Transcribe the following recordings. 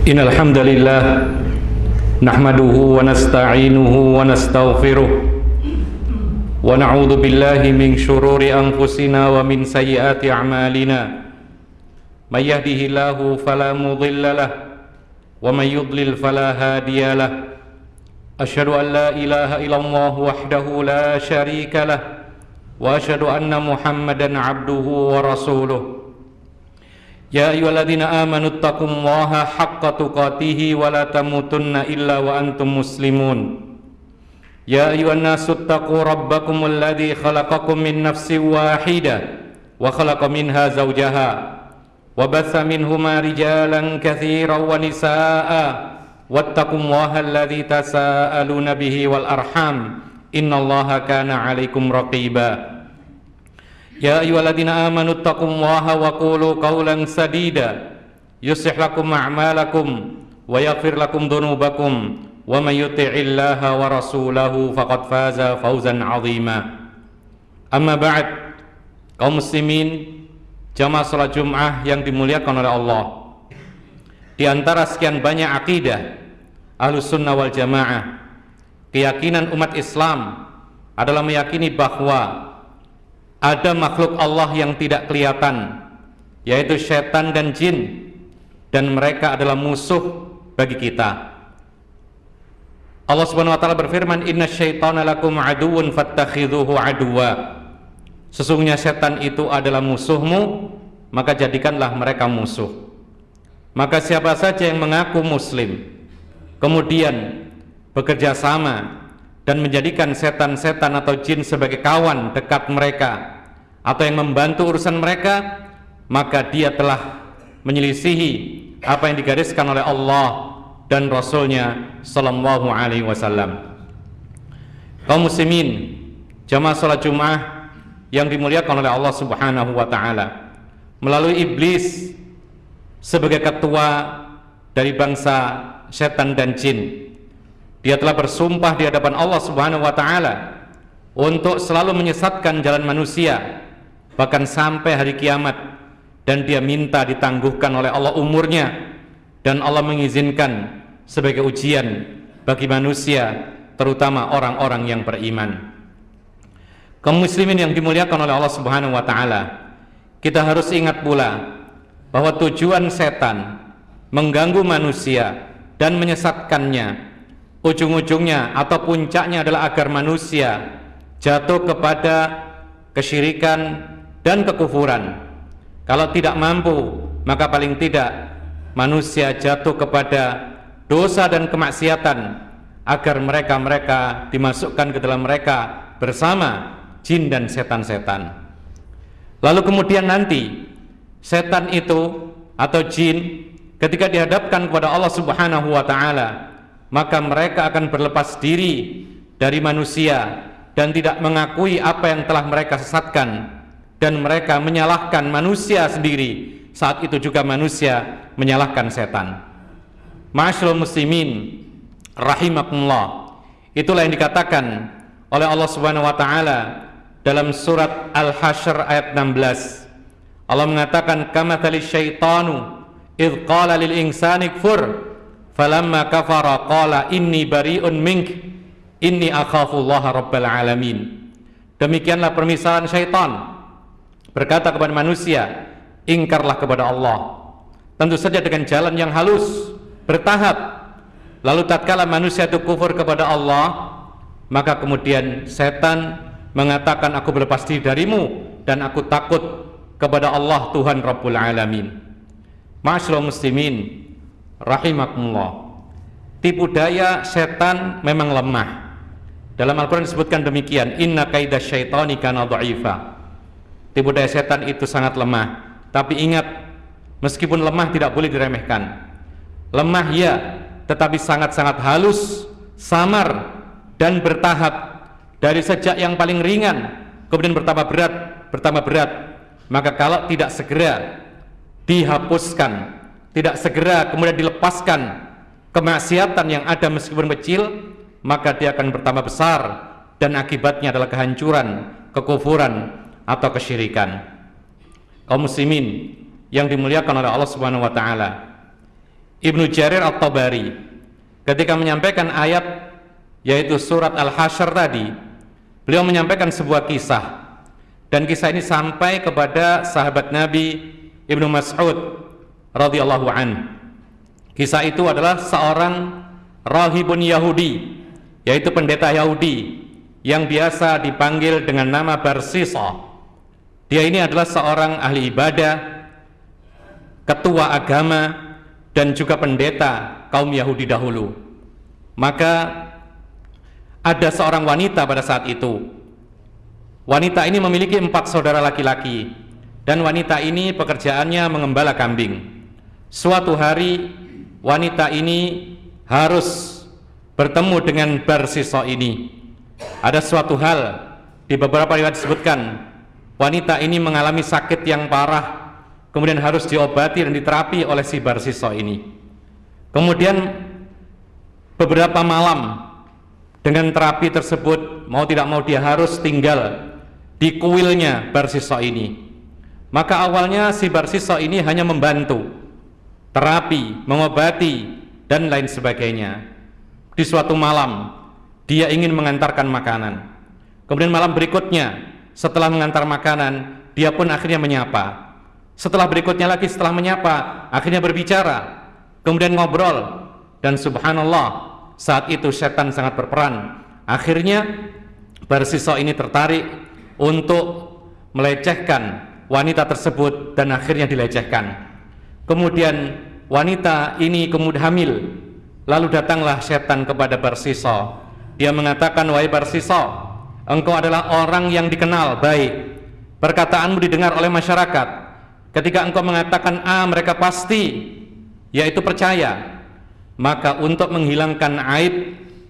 Innal hamdalillah nahmaduhu wa nasta'inuhu wa nastaghfiruh wa na'udzu billahi min syururi anfusina wa min sayyiati a'malina. May yahdihillahu fala mudilla lahu wa may yudlil fala hadiya lahu. Asyhadu an la ilaha illallah wahdahu la syarika lahu wa asyhadu anna Muhammadan 'abduhu wa rasuluh. Ya ayyuhalladzina amanu taqullaha haqqa tuqatih wa la tamutunna illa wa antum muslimun. Ya ayyuhan nasu taqu rabbakumul ladzi khalaqakum min nafsin wahidah wa khalaqa minha zawjaha wa batha minhuma rijalan katsiran wa nisaa'a wattaqullaha alladzi tasaaluna bihi wal arham innallaha kana 'alaikum raqiba. Ya ayyuhalladzina amanu taqullaha wa qulu qawlan sadida yuslih lakum a'malakum wa yaghfir lakum dhunubakum wa may yuti'illaha wa rasulahu faqad faza fawzan 'azima. Amma ba'd, kaum muslimin jamaah salat Jumat yang dimuliakan oleh Allah, di antara sekian banyak akidah Ahlus Sunnah wal Jamaah, keyakinan umat Islam adalah meyakini bahwa ada makhluk Allah yang tidak kelihatan, yaitu syaitan dan jin, dan mereka adalah musuh bagi kita. Allah Subhanahu wa taala berfirman, "Inna syaitana lakum aduwwun fattakhidhuhu aduwwa." Sesungguhnya setan itu adalah musuhmu, maka jadikanlah mereka musuh. Maka siapa saja yang mengaku muslim kemudian bekerja sama dan menjadikan setan-setan atau jin sebagai kawan dekat mereka atau yang membantu urusan mereka, maka dia telah menyelisihi apa yang digariskan oleh Allah dan Rasulnya sallallahu alaihi wasallam. Kaum muslimin jamaah salat Jumat yang dimuliakan oleh Allah Subhanahu wa taala, melalui iblis sebagai ketua dari bangsa setan dan jin, dia telah bersumpah di hadapan Allah Subhanahu wa taala untuk selalu menyesatkan jalan manusia bahkan sampai hari kiamat, dan dia minta ditangguhkan oleh Allah umurnya, dan Allah mengizinkan sebagai ujian bagi manusia, terutama orang-orang yang beriman. Kaum muslimin yang dimuliakan oleh Allah Subhanahu wa taala, kita harus ingat pula bahwa tujuan setan mengganggu manusia dan menyesatkannya, ujung-ujungnya atau puncaknya adalah agar manusia jatuh kepada kesyirikan dan kekufuran. Kalau tidak mampu, maka paling tidak manusia jatuh kepada dosa dan kemaksiatan, agar mereka dimasukkan ke dalam mereka bersama jin dan setan-setan. Lalu kemudian nanti setan itu atau jin ketika dihadapkan kepada Allah Subhanahu wa taala, maka mereka akan berlepas diri dari manusia dan tidak mengakui apa yang telah mereka sesatkan, dan mereka menyalahkan manusia sendiri. Saat itu juga manusia menyalahkan setan. Ma'asyiral muslimin rahimakumullah, itulah yang dikatakan oleh Allah Subhanahu wa taala dalam surat Al-Hasyr ayat 16. Allah mengatakan, "Kamatsali syaitanu idz qala lil insani kfur falamma kafara qala inni bari'un mink inni akhafullaha rabbal alamin." Demikianlah permisalan syaitan berkata kepada manusia, ingkarlah kepada Allah, tentu saja dengan jalan yang halus, bertahap. Lalu tatkala manusia itu kufur kepada Allah, maka kemudian setan mengatakan, aku berlepas diri darimu dan aku takut kepada Allah Tuhan Rabbul Alamin. Ma'asyiral muslimin rahimakumullah, tipu daya setan memang lemah. Dalam Al-Quran disebutkan demikian, inna kaida syaitani kana dha'ifa. Tipu daya setan itu sangat lemah. Tapi ingat, meskipun lemah tidak boleh diremehkan. Lemah ya, tetapi sangat-sangat halus, samar, dan bertahap. Dari sejak yang paling ringan kemudian bertambah berat. Maka kalau tidak segera dihapuskan, tidak segera kemudian dilepaskan kemaksiatan yang ada meskipun kecil, maka dia akan bertambah besar, dan akibatnya adalah kehancuran, kekufuran, atau kesyirikan. Kaum muslimin yang dimuliakan oleh Allah Subhanahu wa taala, Ibnu Jarir At-Tabari ketika menyampaikan ayat yaitu surat Al-Hasyr tadi, beliau menyampaikan sebuah kisah, dan kisah ini sampai kepada sahabat Nabi Ibnu Mas'ud radhiyallahu an. Kisah itu adalah seorang rahibun Yahudi, yaitu pendeta Yahudi yang biasa dipanggil dengan nama Barsisa. Dia ini adalah seorang ahli ibadah, ketua agama, dan juga pendeta kaum Yahudi dahulu. Maka ada seorang wanita pada saat itu. Wanita ini memiliki 4 saudara laki-laki, dan wanita ini pekerjaannya mengembala kambing. Suatu hari wanita ini harus bertemu dengan Barsisa ini. Ada suatu hal, di beberapa riwayat disebutkan wanita ini mengalami sakit yang parah, kemudian harus diobati dan diterapi oleh si Barsisa ini. Kemudian beberapa malam dengan terapi tersebut, mau tidak mau dia harus tinggal di kuilnya Barsisa ini. Maka awalnya si Barsisa ini hanya membantu terapi, mengobati, dan lain sebagainya. Di suatu malam dia ingin mengantarkan makanan. Kemudian malam berikutnya setelah mengantar makanan, dia pun akhirnya menyapa. Setelah berikutnya lagi setelah menyapa, akhirnya berbicara, kemudian ngobrol, dan subhanallah, saat itu setan sangat berperan. Akhirnya Barsisa ini tertarik untuk melecehkan wanita tersebut, dan akhirnya dilecehkan. Kemudian wanita ini kemudian hamil. Lalu datanglah setan kepada Barsisa. Dia mengatakan, wahai Barsisa, engkau adalah orang yang dikenal baik, perkataanmu didengar oleh masyarakat. Ketika engkau mengatakan A, mereka pasti yaitu percaya. Maka untuk menghilangkan aib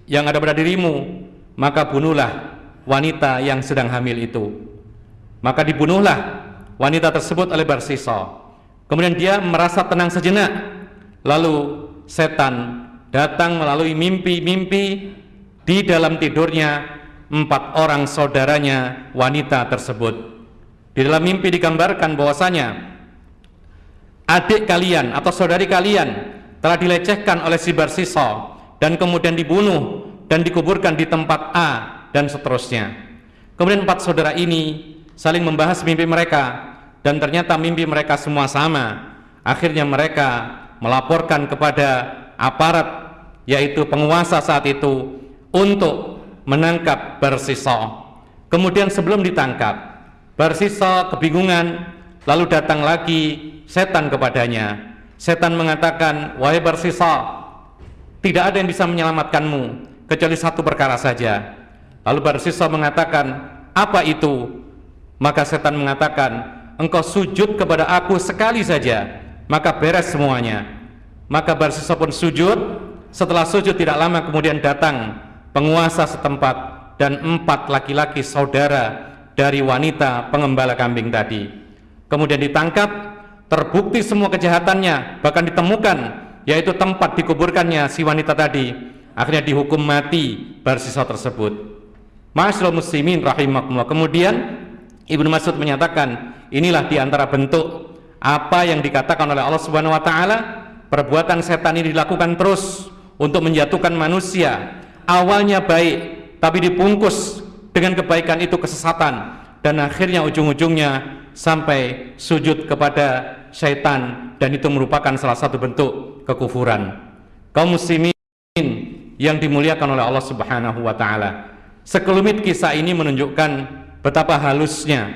yang ada pada dirimu, maka bunuhlah wanita yang sedang hamil itu. Maka dibunuhlah wanita tersebut oleh Barsisa. Kemudian dia merasa tenang sejenak. Lalu setan datang melalui mimpi-mimpi. Di dalam tidurnya 4 orang saudaranya wanita tersebut. Di dalam mimpi digambarkan bahwasanya adik kalian atau saudari kalian telah dilecehkan oleh si Barsisa dan kemudian dibunuh dan dikuburkan di tempat A, dan seterusnya. Kemudian 4 saudara ini saling membahas mimpi mereka, dan ternyata mimpi mereka semua sama. Akhirnya mereka melaporkan kepada aparat, yaitu penguasa saat itu, untuk menangkap Barsisa. Kemudian sebelum ditangkap, Barsisa kebingungan, lalu datang lagi setan kepadanya. Setan mengatakan, wahai Barsisa, tidak ada yang bisa menyelamatkanmu kecuali satu perkara saja. Lalu Barsisa mengatakan, apa itu? Maka setan mengatakan, engkau sujud kepada aku sekali saja, maka beres semuanya. Maka Barsisa pun sujud. Setelah sujud tidak lama kemudian datang penguasa setempat dan 4 laki-laki saudara dari wanita pengembala kambing tadi. Kemudian ditangkap. Terbukti semua kejahatannya, bahkan ditemukan yaitu tempat dikuburkannya si wanita tadi. Akhirnya dihukum mati Barsisa tersebut. Ma'asyiral muslimin rahimakumullah. Kemudian Ibnu Mas'ud menyatakan, inilah diantara bentuk apa yang dikatakan oleh Allah Subhanahu wa taala, perbuatan setan ini dilakukan terus untuk menjatuhkan manusia. Awalnya baik, tapi dibungkus dengan kebaikan itu kesesatan, dan akhirnya ujung-ujungnya sampai sujud kepada syaitan, dan itu merupakan salah satu bentuk kekufuran. Kaum muslimin yang dimuliakan oleh Allah Subhanahu wa taala, sekelumit kisah ini menunjukkan betapa halusnya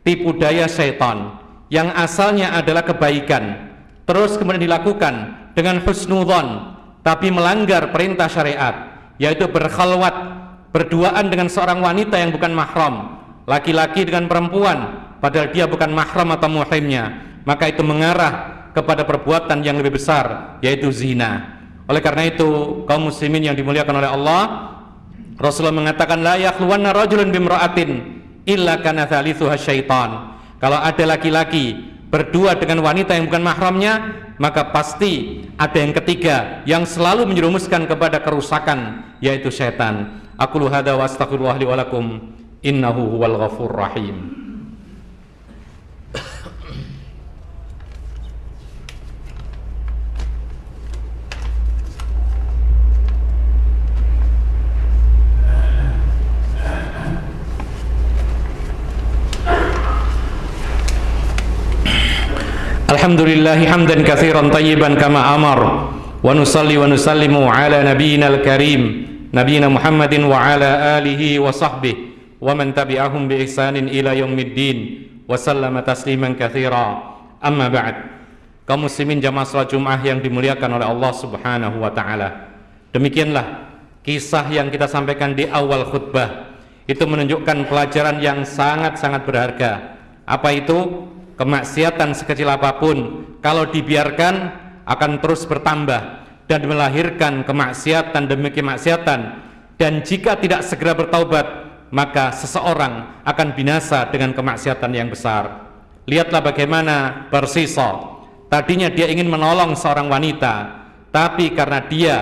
tipu daya syaitan yang asalnya adalah kebaikan, terus kemudian dilakukan dengan husnudzon, tapi melanggar perintah syariat, yaitu berkhalwat, berduaan dengan seorang wanita yang bukan mahram, laki-laki dengan perempuan padahal dia bukan mahram atau muhrimnya. Maka itu mengarah kepada perbuatan yang lebih besar, yaitu zina. Oleh karena itu, kaum muslimin yang dimuliakan oleh Allah, Rasulullah mengatakan, la yakhluwanna rajulun bimra'atin illa kana thalithuha syaitan. Kalau ada laki-laki berdua dengan wanita yang bukan mahramnya, maka pasti ada yang ketiga yang selalu menjerumuskan kepada kerusakan, yaitu syaitan. Aqulu hadza wa astaghfirullah li wa lakum innahu huwal ghafurur rahim. Alhamdulillah hamdan katsiran tayyiban kama amar wa nusalli wa nusallimu ala nabiyyinal karim nabiyina Muhammadin wa ala alihi wa sahbihi wa man tabi'ahum bi ihsanin ila yaumiddin wa sallama tasliman katsira. Amma ba'd. Kaum muslimin jamaah salat Jumat yang dimuliakan oleh Allah Subhanahu wa taala. Demikianlah kisah yang kita sampaikan di awal khutbah. Itu menunjukkan pelajaran yang sangat-sangat berharga. Apa itu? Kemaksiatan sekecil apapun kalau dibiarkan akan terus bertambah dan melahirkan kemaksiatan demi kemaksiatan, dan jika tidak segera bertaubat maka seseorang akan binasa dengan kemaksiatan yang besar. Lihatlah bagaimana Barsisa. Tadinya dia ingin menolong seorang wanita, tapi karena dia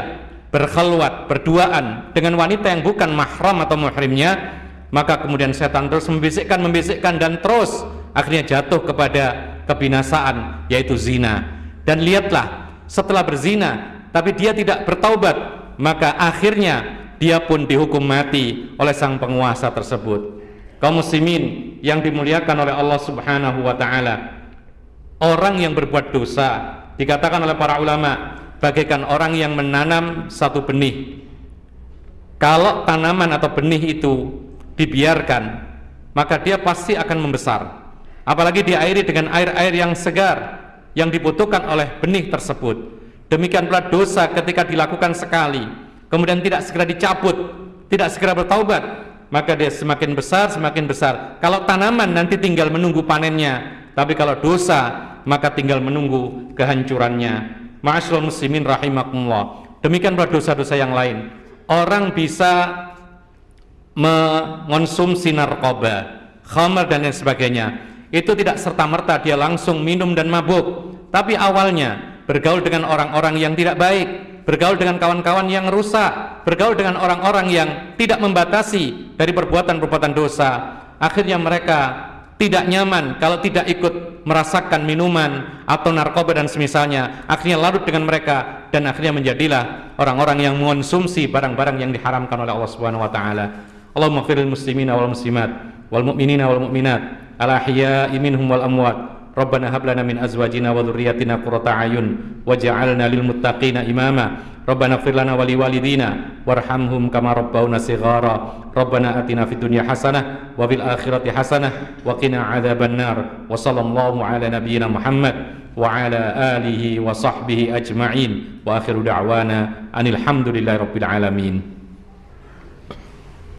berkhalwat, berduaan dengan wanita yang bukan mahram atau muhrimnya, maka kemudian setan terus membisikkan dan terus akhirnya jatuh kepada kebinasaan, yaitu zina. Dan lihatlah, setelah berzina tapi dia tidak bertaubat, maka akhirnya dia pun dihukum mati oleh sang penguasa tersebut. Kaum muslimin yang dimuliakan oleh Allah Subhanahu wa taala, orang yang berbuat dosa dikatakan oleh para ulama bagaikan orang yang menanam satu benih. Kalau tanaman atau benih itu dibiarkan, maka dia pasti akan membesar. Apalagi diairi dengan air-air yang segar yang dibutuhkan oleh benih tersebut. Demikian pula dosa ketika dilakukan sekali, kemudian tidak segera dicabut, tidak segera bertaubat, maka dia semakin besar. Kalau tanaman nanti tinggal menunggu panennya, tapi kalau dosa maka tinggal menunggu kehancurannya. Ma'asyiral muslimin rahimakumullah. Demikian pula dosa-dosa yang lain. Orang bisa mengonsumsi narkoba, khamar dan lain sebagainya. Itu tidak serta-merta dia langsung minum dan mabuk, tapi awalnya bergaul dengan orang-orang yang tidak baik, bergaul dengan kawan-kawan yang rusak, bergaul dengan orang-orang yang tidak membatasi dari perbuatan-perbuatan dosa. Akhirnya mereka tidak nyaman kalau tidak ikut merasakan minuman atau narkoba dan semisalnya. Akhirnya larut dengan mereka dan akhirnya menjadilah orang-orang yang mengonsumsi barang-barang yang diharamkan oleh Allah Subhanahu wa taala. Allahumma ighfirlil muslimina wal muslimat wal mu'minina wal mu'minat al-ahya'i minhum wal amwat. Rabbana hab lana min azwajina wa dhurriyyatina qurrata a'yun waj'alna lil muttaqina imama. Rabbana ighfir lana wa liwalidina warhamhum kama rabbawna shighara. Rabbana atina fid dunya hasanah wa fil akhirati hasanah wa qina adzabannar. Wa sallallahu ala nabiyyina Muhammad wa ala alihi wa sahbihi ajma'in. Wa akhiru da'wana anil hamdulillahi rabbil alamin.